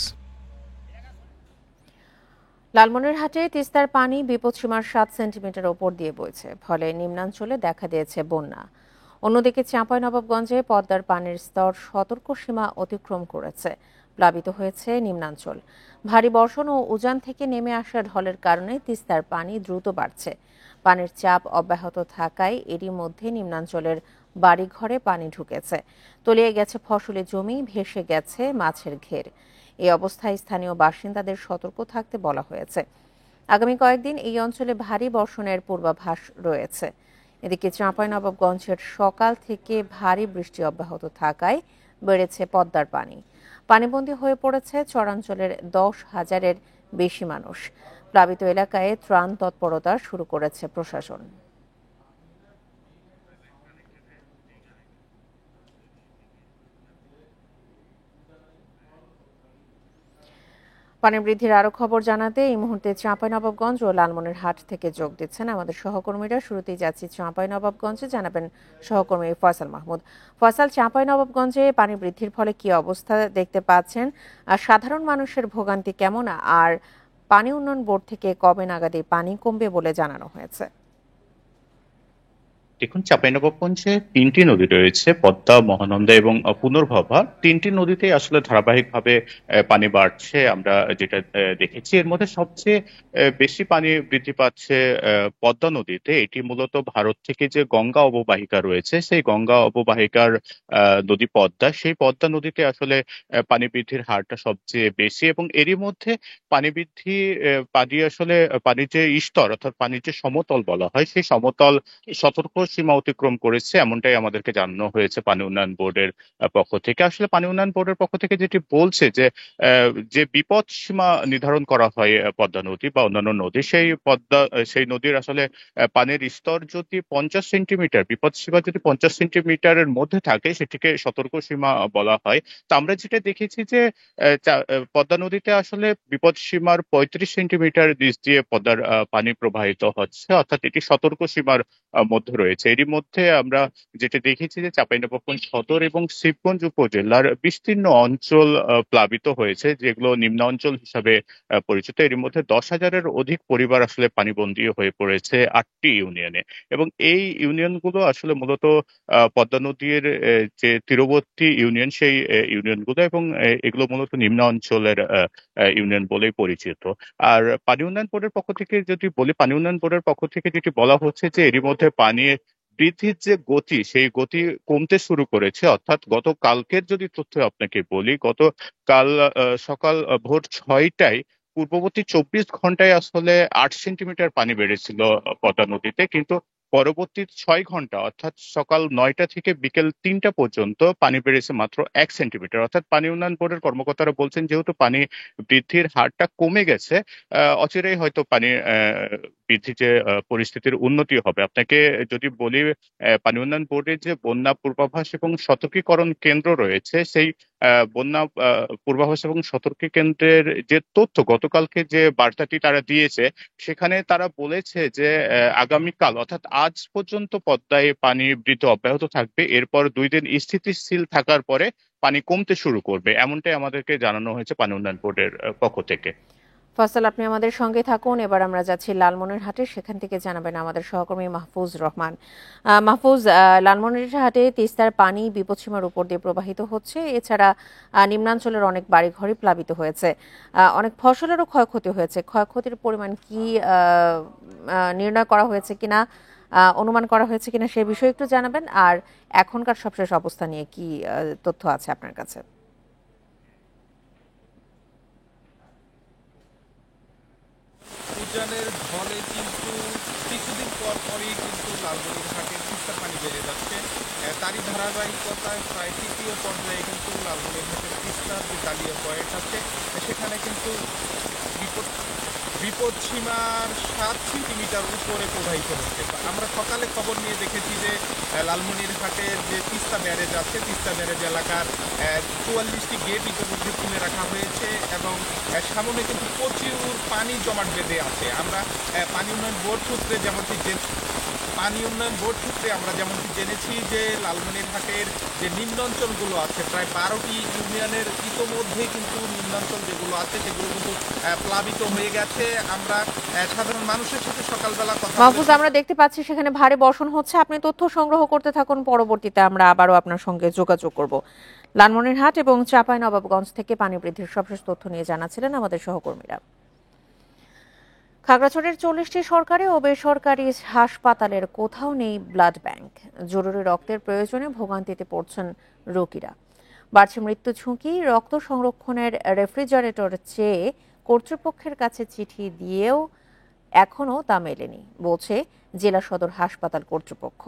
লালমনিরহাটে তিস্তার পানি বিপদসীমার ৭ সেন্টিমিটার ওপর দিয়ে বইছে, ফলে নিম্নাঞ্চলে দেখা দিয়েছে বন্যা। অন্যদিকে চাঁপাইনবাবগঞ্জে পদ্মার পানির স্তর সতর্ক সীমা অতিক্রম করেছে, প্লাবিত হয়েছে নিম্নাঞ্চল। ভারী বর্ষণ ও উজান থেকে নেমে আসা ঢলের কারণে তিস্তার পানি দ্রুত বাড়ছে। পানির চাপ অব্যাহত থাকায় এরই মধ্যে নিম্নাঞ্চলের বাড়িঘরে পানি ঢুকেছে, তলিয়ে গেছে ফসলি জমি, ভেসে গেছে মাছের ঘের। এই অবস্থায় স্থানীয় বাসিন্দাদের সতর্ক থাকতে বলা হয়েছে। আগামী কয়েকদিন এই অঞ্চলে ভারী বর্ষণের পূর্বাভাস রয়েছে। এদিকে চাঁপাইনবাবগঞ্জের সকাল থেকে ভারী বৃষ্টি অব্যাহত থাকায় বেড়েছে পদ্মার পানি। পানিবন্দী হয়ে পড়েছে চরাঞ্চলের ১০,০০০-এর বেশি মানুষ। প্লাবিত এলাকায় ত্রাণ তৎপরতা শুরু করেছে প্রশাসন। পানি বৃদ্ধির আরো খবর জানাতে এই মুহূর্তে চাঁপাইনবাবগঞ্জ ও লালমনিরহাট থেকে যোগ দিচ্ছেন আমাদের সহকর্মীরা। শুরুতেই যাচ্ছি চাঁপাইনবাবগঞ্জে, জানাবেন সহকর্মী ফয়সাল মাহমুদ। ফয়সাল, চাঁপাইনবাবগঞ্জে পানি বৃদ্ধির ফলে কি অবস্থা দেখতে পাচ্ছেন, আর সাধারণ মানুষের ভোগান্তি কেমন, আর পানি উন্নয়ন বোর্ড থেকে কবে নাগাদ পানি কমবে বলে জানানো হয়েছে? দেখুন, চাঁপাইনবাবগঞ্জে ৩টি নদী রয়েছে, পদ্মা, মহানন্দা এবং পুনর্ভবা। ৩টি নদীতে আসলে ধারাবাহিকভাবে পানি বাড়ছে। আমরা যেটা দেখেছি, এর মধ্যে সবচেয়ে বেশি পানি বৃদ্ধি পাচ্ছে পদ্মা নদীতে। এটি মূলত ভারত থেকে যে গঙ্গা অববাহিকা রয়েছে, সেই গঙ্গা অববাহিকার নদী পদ্মা, সেই পদ্মা নদীতে আসলে পানি বৃদ্ধির হারটা সবচেয়ে বেশি। এবং এরই মধ্যে পানি বৃদ্ধি, পানির যে স্তর, অর্থাৎ পানির যে সমতল বলা হয়, সেই সমতল সতর্ক সীমা অতিক্রম করেছে, এমনটাই আমাদেরকে জানানো হয়েছে পানি উন্নয়ন বোর্ডের পক্ষ থেকে। আসলে পানি উন্নয়ন বোর্ডের পক্ষ থেকে যেটি বলছে যে বিপদ সীমা নির্ধারণ করা হয় পদ্মা নদী বা অন্যান্য নদী, সেই নদীর আসলে পানির স্তর যদি ৫০ সেন্টিমিটার, বিপদ সীমা যদি ৫০ সেন্টিমিটারের মধ্যে থাকে, সেটিকে সতর্ক সীমা বলা হয়। তো আমরা যেটা দেখেছি যে পদ্মা নদীতে আসলে বিপদ সীমার ৩৫ সেন্টিমিটার নিচ দিয়ে পদ্মার পানি প্রবাহিত হচ্ছে, অর্থাৎ এটি সতর্ক সীমার মধ্যে রয়েছে। এরই মধ্যে আমরা যেটা দেখেছি যে চাঁপাইনবাবগঞ্জ সদর এবং শিবগঞ্জ উপজেলার বিস্তীর্ণ অঞ্চল প্লাবিত হয়েছে, যেগুলো নিম্নাঞ্চল হিসাবে পরিচিত। এর মধ্যে ১০,০০০-এর অধিক পরিবার আসলে পানিবন্দী হয়ে পড়েছে ৮টি ইউনিয়নে। এবং এই ইউনিয়নগুলো আসলে মূলত পদ্মা নদীর যে তীরবর্তী ইউনিয়ন, সেই ইউনিয়নগুলো, এবং এগুলো মূলত নিম্নাঞ্চলের ইউনিয়ন বলেই পরিচিত। আর পানি উন্নয়ন বোর্ডের পক্ষ থেকে যদি বলি, পানি উন্নয়ন বোর্ডের পক্ষ থেকে যেটি বলা হচ্ছে যে এরই মধ্যে পানির বৃদ্ধির যে গতি, সেই গতি কমতে শুরু করেছে। অর্থাৎ গতকালকের যদি তথ্য আপনাকে বলি, গতকাল সকাল ভোর ৬টায় পূর্ববর্তী ২৪ ঘন্টায় আসলে ৮ সেন্টিমিটার পানি বেড়েছিল পদ্মা নদীতে, কিন্তু পরবর্তী ৬ ঘন্টা, অর্থাৎ সকাল ৯টা থেকে বিকেল ৩টা পর্যন্ত পানি বেড়েছে মাত্র ১ সেন্টিমিটার। অর্থাৎ পানি উন্নয়ন বোর্ডের কর্মকর্তারা বলছেন, যেহেতু পানি বৃদ্ধির হারটা কমে গেছে, অচিরেই হয়তো পানি বৃদ্ধির যে পরিস্থিতির উন্নতি হবে। আপনাকে যদি বলি, পানি উন্নয়ন বোর্ডের যে বন্যা পূর্বাভাস এবং সতর্কীকরণ কেন্দ্র রয়েছে, সেই বন্যা পূর্বাভাস এবং সতর্ক কেন্দ্রের যে তথ্য গতকালকে যে বার্তাটি তারা দিয়েছে, সেখানে তারা বলেছে যে আগামীকাল অর্থাৎ আজ পর্যন্ত পদ্মায় পানির বৃদ্ধি অব্যাহত থাকবে, এরপর 2 দিন স্থিতিশীল থাকার পরে পানি কমতে শুরু করবে, এমনটাই আমাদেরকে জানানো হয়েছে পানি উন্নয়ন বোর্ডের পক্ষ থেকে। ফয়সাল, আপনি আমাদের সঙ্গে থাকুন। এবার আমরা যাচ্ছি লালমনিরহাটে, সেখান থেকে জানাবেন আমাদের সহকর্মী মাহফুজ রহমান। মাহফুজ, লালমনিরহাটে তিস্তার পানি বিপদসীমার উপর দিয়ে প্রবাহিত হচ্ছে, এছাড়া নিম্নাঞ্চলের অনেক বাড়িঘরই প্লাবিত হয়েছে, অনেক ফসলেরও ক্ষয়ক্ষতি হয়েছে। ক্ষয়ক্ষতির পরিমাণ কি নির্ণয় করা হয়েছে কিনা, অনুমান করা হয়েছে কিনা, সে বিষয়ে একটু জানাবেন। আর এখনকার সবশেষ অবস্থা নিয়ে কি তথ্য আছে আপনার কাছে? উজানের ঢলে কিন্তু কিছুদিন পরই কিন্তু লালমনিরহাটের তিস্তার পানি বেড়ে যাচ্ছে। তারই ধারাবাহিকতায় প্রায় তৃতীয় পর্যায়ে কিন্তু লালমনিরহাটের তিস্তার যে জাতীয় পয়েন্ট আছে সেখানে কিন্তু বিপদসীমার 7 সেন্টিমিটার উপরে প্রবাহিত হচ্ছে। আমরা সকালে খবর নিয়ে দেখেছি যে লালমনিরহাটের যে তিস্তা ব্যারেজ আছে, তিস্তা ব্যারেজ এলাকার 44টি গেট ইতিমধ্যে খুলে রাখা হয়েছে এবং সামনে কিন্তু প্রচুর পানি জমাট বেঁধে আছে। আমরা পানি উন্নয়ন বোর্ড সূত্রে আমরা যেমনটি জেনেছি যে লালমনিরহাটের যে নিম্নাঞ্চলগুলো আছে, প্রায় 12টি ইউনিয়নের ইতোমধ্যেই কিন্তু নিম্নাঞ্চল যেগুলো আছে সেগুলো কিন্তু প্লাবিত হয়ে গেছে। আমরা সাধারণ মানুষের সাথে সকালবেলা কথা মাহফুজ, আমরা দেখতে পাচ্ছি সেখানে ভারী বর্ষণ হচ্ছে। আপনি তথ্য সংগ্রহ করতে থাকুন, পরবর্তীতে আমরা আবারও আপনার সঙ্গে যোগাযোগ করব। লালমনিরহাট এবং চাঁপাইনবাবগঞ্জ থেকে পানি বৃদ্ধির সবশেষ তথ্য নিয়ে জানাচ্ছিলেন আমাদের সহকর্মীরা। খাগড়াছড়ির 40টি সরকারি ও বেসরকারি হাসপাতালের কোথাও নেই ব্লাড ব্যাংক। জরুরি রক্তের প্রয়োজনে ভোগান্তিতে পড়ছেন রোগীরা। বাড়ছে মৃত্যু ঝুঁকি। রক্ত সংরক্ষণের রেফ্রিজারেটর চেয়ে কর্তৃপক্ষের কাছে চিঠি দিয়েও এখনও তা মেলেনি, বলছে জেলা সদর হাসপাতাল কর্তৃপক্ষ।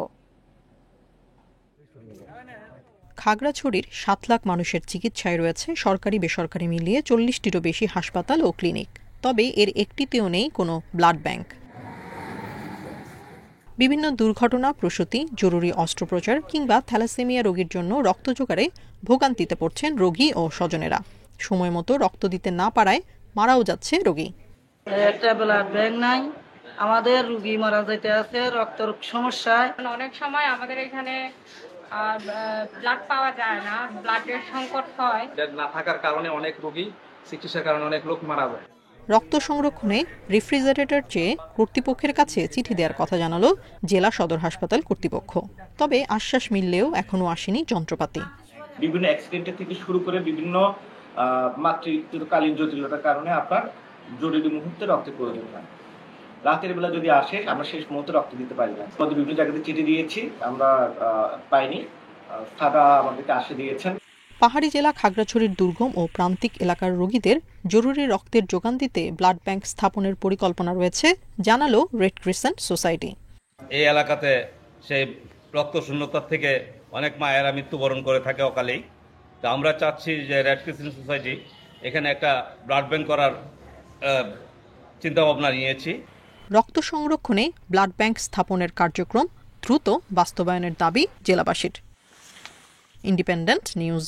খাগড়াছড়ির 7 লাখ মানুষের চিকিৎসায় রয়েছে সরকারি বেসরকারি মিলিয়ে 40টিরও বেশি হাসপাতাল ও ক্লিনিক, তবে এর একটিতেও নেই কোনো ব্লাড ব্যাংক। বিভিন্ন দুর্ঘটনা, প্রসূতি, জরুরি অস্ত্রোপচার কিংবা থ্যালাসেমিয়া রোগীর জন্য রক্ত জোগাড়ে ভোগান্তিতে পড়ছেন রোগী ও স্বজনেরা। সময় মতো রক্ত দিতে না পারায় মারাও যাচ্ছে রোগী। একটা ব্লাড ব্যাংক নাই, আমাদের রোগী মারা যাইতে আছে রক্তের সমস্যায়। অনেক সময় আমাদের এখানে ব্লাড পাওয়া যায় না, ব্লাডের সংকট হয়। ব্লাড না থাকার কারণে অনেক রোগী চিকিৎসার কারণে অনেক লোক মারা যায়। রক্ত সংরক্ষণে রেফ্রিজারেটর চেয়ে কর্তৃপক্ষের কাছে চিঠি দেওয়ার কথা জানালো জেলা সদর হাসপাতাল কর্তৃপক্ষ, তবে আশ্বাস মিললেও এখনো আসেনি যন্ত্রপাতি। বিভিন্ন অ্যাক্সিডেন্টের থেকে শুরু করে বিভিন্ন মাতৃকালীন জটিলতার কারণে আপনার জরুরি মুহূর্তে রক্তের প্রয়োজন হয়। রাতের বেলা যদি আসে আমরা শেষ মুহূর্তে রক্ত দিতে পারি না। আমাদের বিভিন্ন জায়গাতে চিঠি দিয়েছি, আমরা পাইনি, তারা আমাদেরকে আসে দিয়েছেন। পাহাড়ি জেলা খাগড়াছড়ির দুর্গম ও প্রান্তিক এলাকার রোগীদের জরুরি রক্তের যোগান দিতে ব্লাড ব্যাংক স্থাপনের পরিকল্পনা রয়েছে, জানালো রেড ক্রিসেন্ট সোসাইটি। এই এলাকাতে সেই রক্ত শূন্যতার থেকে অনেক মায়েরা মৃত্যুবরণ করে থাকে অকালেই। তো আমরা চাচ্ছি যে রেড ক্রিসেন্ট সোসাইটি এখানে একটা ব্লাড ব্যাংক করার চিন্তাভাবনা নিয়েছি। রক্ত সংরক্ষণে ব্লাড ব্যাংক স্থাপনের কার্যক্রম দ্রুত বাস্তবায়নের দাবি জেলাবাসীর। Independent news.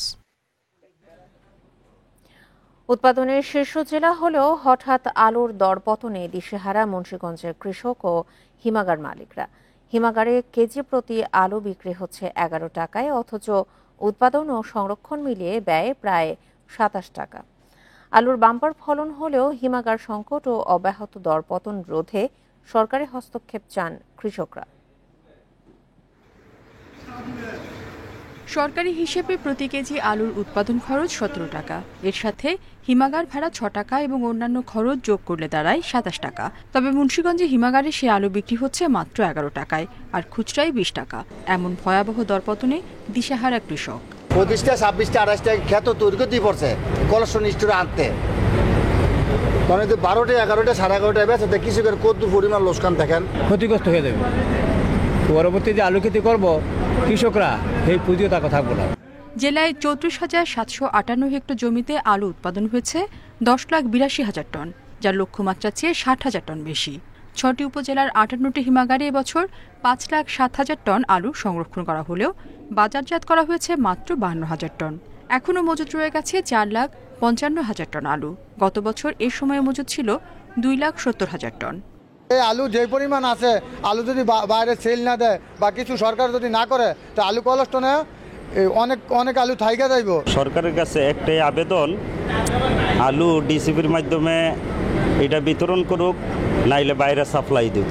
উৎপাদনের শীর্ষ জেলা হলেও হঠাৎ আলুর দরপতনে দিশেহারা মুন্সিগঞ্জের কৃষক ও হিমাগার মালিকরা। হিমাগারে কেজি প্রতি আলু বিক্রি হচ্ছে 11 টাকায়, অথচ উৎপাদন ও সংরক্ষণ মিলিয়ে ব্যয় প্রায় 27 টাকা। আলুর বাম্পার ফলন হলেও হিমাগার সংকট ও অব্যাহত দরপতন রোধে সরকারি হস্তক্ষেপ চান কৃষকরা। সরকারি হিসেবে প্রতি কেজি আলুর উৎপাদন খরচ 17 টাকা, এর সাথে হিমাগার ভাড়া 6 টাকা এবং অন্যান্য খরচ যোগ করলে দাঁড়ায় 27 টাকা। তবে মুন্সিগঞ্জে হিমাগারে সে আলু বিক্রি হচ্ছে মাত্র 11 টাকায়, আর খুচরায় 20 টাকা। এমন ভয়াবহ দরপতনে দিশেহারা কৃষক। 25টা 26টা 28টা ক্ষেত তৈরি করতে পড়ছে কলেকশন স্টোরে আনতে, কারণ 12টা 11টা 11:30 বেচে কৃষকের কত পরিমাণ লোকসান দেখেন, ক্ষতিগ্রস্ত হয়ে যাবে। পরবর্তী যে আলু খেতি করবো কৃষকরা এই পুঁজিও টাকা থাকবো না। জেলায় 34,758 হেক্টর জমিতে আলু উৎপাদন হয়েছে 10,82,000 টন, যার লক্ষ্যমাত্রা চেয়ে 60,000 টন বেশি। 6টি উপজেলার 58টি হিমাগারে এবছর 5,07,000 টন আলু সংরক্ষণ করা হলেও বাজারজাত করা হয়েছে মাত্র 52,000 টন। এখনও মজুত রয়ে গেছে 4,55,000 টন আলু। গত বছর এ সময়ে মজুত ছিল 2,70,000 টন। এই আলু যে পরিমাণ আছে, আলু যদি বাইরে সেল না দেয় বা কিছু সরকার যদি না করে, তো আলু কলস্টনে অনেক আলু থাইকা যাইব। সরকারের কাছে একটাই আবেদন, আলু ডিসিপির মাধ্যমে এটা বিতরণ করুক, নাইলে বাইরে সাপ্লাই দেব।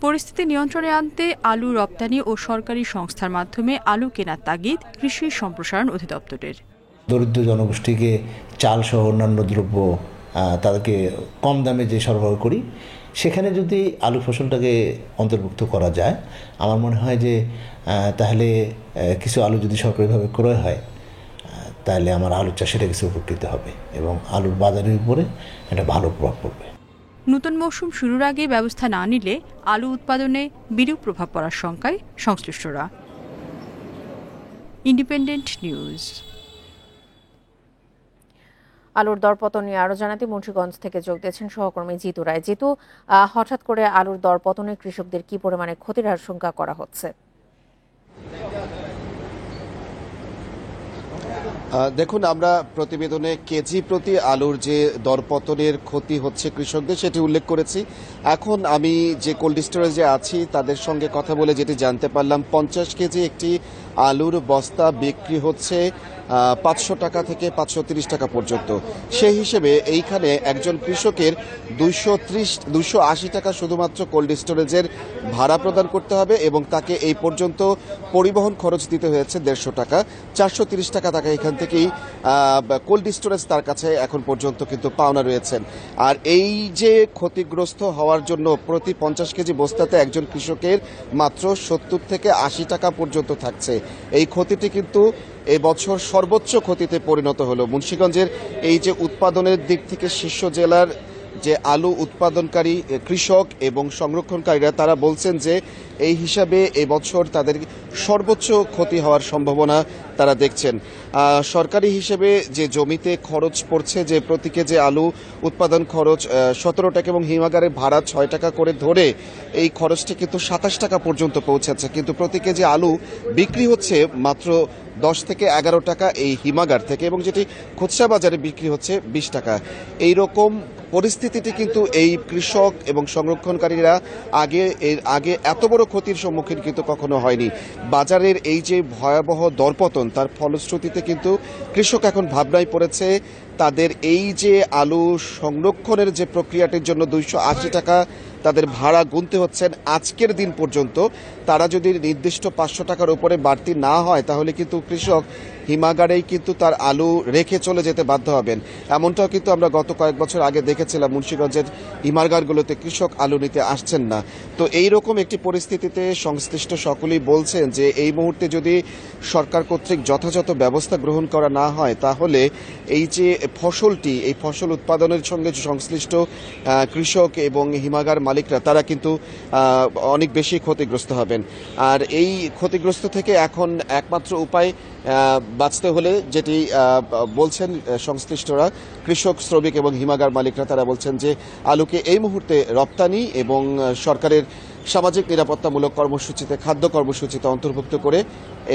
পরিস্থিতি নিয়ন্ত্রণে আনতে আলু রপ্তানি ও সরকারি সংস্থার মাধ্যমে আলু কেনার তাগিদ কৃষি সম্প্রসারণ অধিদপ্তরের। দরিদ্র জনগোষ্ঠীকে চাল সহ অন্যান্য দ্রব্য তাদেরকে কম দামে যে সরবরাহ করি, সেখানে যদি আলু ফসলটাকে অন্তর্ভুক্ত করা যায়, আমার মনে হয় যে তাহলে কিছু আলু যদি সরকারিভাবে ক্রয় হয়, তাহলে আমার আলু চাষিরা কিছু উপকৃত হবে এবং আলুর বাজারের উপরে একটা ভালো প্রভাব পড়বে। নতুন মৌসুম শুরুর আগে ব্যবস্থা না নিলে আলু উৎপাদনে বিরূপ প্রভাব পড়ার শঙ্কায় সংশ্লিষ্টরা। Independent news. আলুর দরপতন নিয়ে আরো জানাতে মুন্সিগঞ্জ থেকে যোগ দিয়েছেন সহকর্মী জিতু রায়। জিতু, হঠাৎ করে আলুর দরপতনে কৃষকদের কি পরিমাণে ক্ষতির আশঙ্কা করা হচ্ছে? দেখুন, আমরা প্রতিবেদনে কেজি প্রতি আলুর যে দরপতনের ক্ষতি হচ্ছে কৃষকদের সেটি উল্লেখ করেছি। এখন আমি যে কোল্ড স্টোরেজে আছি তাদের সঙ্গে কথা বলে যেটি জানতে পারলাম, 50 কেজি একটি আলুর বস্তা বিক্রি হচ্ছে 500 টাকা থেকে 530 টাকা পর্যন্ত। সেই হিসেবে এইখানে একজন কৃষকের 280 টাকা শুধুমাত্র কোল্ড স্টোরেজের ভাড়া প্রদান করতে হবে এবং তাকে এই পর্যন্ত পরিবহন খরচ দিতে হয়েছে 150 টাকা। 430 টাকা তাকে এখান থেকেই কোল্ড স্টোরেজ তার কাছে এখন পর্যন্ত কিন্তু পাওনা রয়েছেন। আর এই যে ক্ষতিগ্রস্ত হওয়ার জন্য প্রতি 50 কেজি বস্তাতে একজন কৃষকের মাত্র 70 থেকে 80 টাকা পর্যন্ত থাকছে। এই ক্ষতিটি কিন্তু এবছর সর্বোচ্চ ক্ষতিতে পরিণত হলো। মুন্সিগঞ্জের এই যে উৎপাদনের দিক থেকে শীর্ষ জেলার যে আলু উৎপাদনকারী কৃষক এবং সংরক্ষণকারীরা তারা বলছেন যে এই হিসাবে এবছর তাদের সর্বোচ্চ ক্ষতি হওয়ার সম্ভাবনা তারা দেখছেন। সরকারি হিসেবে যে জমিতে খরচ পড়ছে, যে প্রতি কেজি আলু উৎপাদন খরচ 17 টাকা এবং হিমাগারের ভাড়া 6 টাকা করে ধরে এই খরচটি কিন্তু 27 টাকা পর্যন্ত পৌঁছাচ্ছে, কিন্তু প্রতি কেজি আলু বিক্রি হচ্ছে মাত্র 10 থেকে 11 টাকা এই হিমাগার থেকে, এবং যেটি খুচরা বাজারে বিক্রি হচ্ছে 20 টাকা। এইরকম পরিস্থিতিটি কিন্তু এই কৃষক এবং সংরক্ষণকারীরা এর আগে এত বড় ক্ষতির সম্মুখীন কিন্তু কখনো হয়নি। বাজারের এই যে ভয়াবহ দরপতন, তার ফলশ্রুতিতে কিন্তু কৃষক এখন ভাবনায় পড়েছে তাদের এই যে আলু সংরক্ষণের যে প্রক্রিয়াটির জন্য 280 টাকা তাদের ভাড়া গুনতে হচ্ছেন আজকের দিন পর্যন্ত, তারা যদি নির্দিষ্ট 500 টাকার উপরে বাড়তি না হয় তাহলে কিন্তু কৃষক হিমাগারেই কিন্তু তার আলু রেখে চলে যেতে বাধ্য হবেন। এমনটাও কিন্তু আমরা গত কয়েক বছর আগে দেখেছিলাম, মুন্সিগঞ্জের হিমাগারগুলোতে কৃষক আলু নিতে আসছেন না। তো এইরকম একটি পরিস্থিতিতে সংশ্লিষ্ট সকলেই বলছেন যে এই মুহূর্তে যদি সরকার কর্তৃক যথাযথ ব্যবস্থা গ্রহণ করা না হয় তাহলে এই যে ফসলটি, এই ফসল উৎপাদনের সঙ্গে সংশ্লিষ্ট কৃষক এবং হিমাগার মালিকরা তারা কিন্তু অনেক বেশি ক্ষতিগ্রস্ত হবেন। আর এই ক্ষতিগ্রস্ত থেকে এখন একমাত্র উপায় বাঁচতে হলে, যেটি বলছেন সংশ্লিষ্টরা, কৃষক, শ্রমিক এবং হিমাগার মালিকরা, তারা বলছেন যে আলুকে এই মুহূর্তে রপ্তানি এবং সরকারের সামাজিক নিরাপত্তামূলক কর্মসূচিতে, খাদ্য কর্মসূচিতে অন্তর্ভুক্ত করে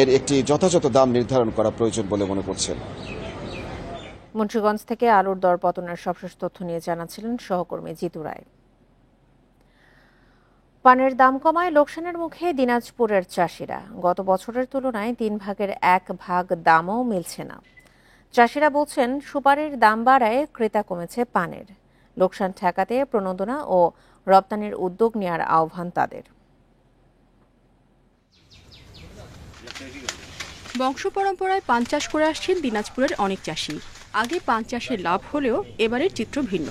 এর একটি যথাযথ দাম নির্ধারণ করা প্রয়োজন বলে মনে করছেন। মুন্সিগঞ্জ থেকে আলুর দর পতনের সবশেষ তথ্য নিয়ে জানাচ্ছিলেন সহকর্মী জিতু রায়। পানের দাম কমায় লোকসানের মুখে দিনাজপুরের চাষিরা। গত বছরের তুলনায় 3 ভাগের 1 ভাগ দামও মিলছে না। চাষিরা বলছেন সুপারির দাম বাড়ায় ক্রেতা কমেছে পানের। লোকসান ঠেকাতে প্রণোদনা ও রপ্তানির উদ্যোগ নেওয়ার আহ্বান তাদের। বংশ পরম্পরায় পান চাষ করে আসছেন দিনাজপুরের অনেক চাষি। আগে পান চাষের লাভ হলেও এবারের চিত্র ভিন্ন।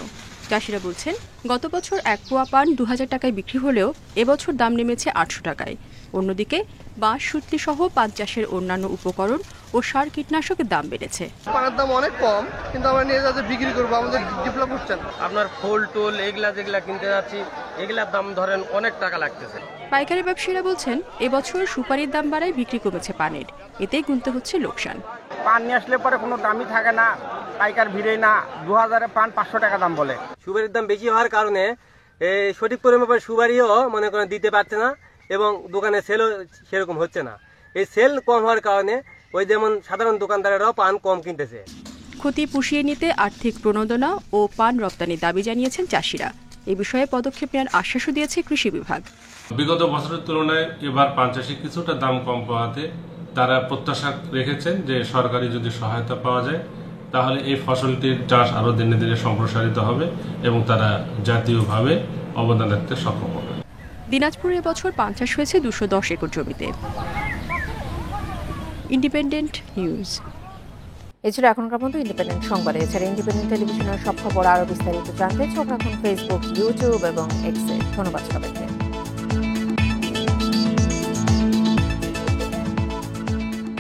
চাষিরা বলছেন গত বছর 1 পোয়া পান 2000 টাকায় বিক্রি হলেও এবছর দাম নেমেছে 800 টাকায়। অন্যদিকে বাঁশ, সুতলি সহ পান চাষের অন্যান্য উপকরণ ও সার কীটনাশকের দাম বেড়েছে। পানের দাম অনেক কম, কিন্তু আমরা নিয়ে যাতে বিক্রি করবো আমাদের ডেভেলপ হচ্ছে না। আপনার ফুল টুল এগুলা যেগুলা কিনতে যাচ্ছি এগুলার দাম ধরেন অনেক টাকা লাগতেছে। পাইকারি ব্যবসায়ীরা বলছেন এবছর সুপারির দাম বাড়ায় বিক্রি কমেছে পানের, এতেই গুনতে হচ্ছে লোকসান। পান নিয়ে আসলে পরে কোনো দামই থাকে না, পাইকার ভিড়ে না। 2000 পান 500 টাকা দাম বলে। সুপারির দাম বেশি হওয়ার কারণে সঠিক পরিমাণে সুপারিও মনে করেন দিতে পারছে না এবং দোকানে সেলও সেরকম হচ্ছে না। এই সেল কম হওয়ার কারণে ওই যেমন সাধারণ দোকানদারেরাও পান কম কিনতেছে। ক্ষতি পুষিয়ে নিতে আর্থিক প্রণোদনা ও পান রপ্তানির দাবি জানিয়েছেন চাষিরা। এ বিষয়ে পদক্ষেপ নেওয়ার আশ্বাসও দিয়েছে কৃষি বিভাগ। বিগত বছরের তুলনায় এবার পান চাষে কিছুটা দাম কম পাওয়াতে তারা প্রত্যাশা রেখেছেন যে সরকারি যদি সহায়তা পাওয়া যায় তাহলে এই ফসলটির চাষ আরো দিনে দিনে সম্প্রসারিত হবে এবং তারা জাতীয়ভাবে অবদান রাখতে সক্ষম হবে। দিনাজপুরে এবছর পান চাষ হয়েছে 210 একর জমিতে। Independent news. এছাড়া এখনকার মতো ইন্ডিপেন্ডেন্ট সংবাদে এছাড়া ইন্ডিপেন্ডেন্ট টেলিভিশনের সব খবর আরো বিস্তারিত জানতে চোখ রাখুন ফেসবুক, ইউটিউব এবং এক্সে। ধন্যবাদ সবাইকে।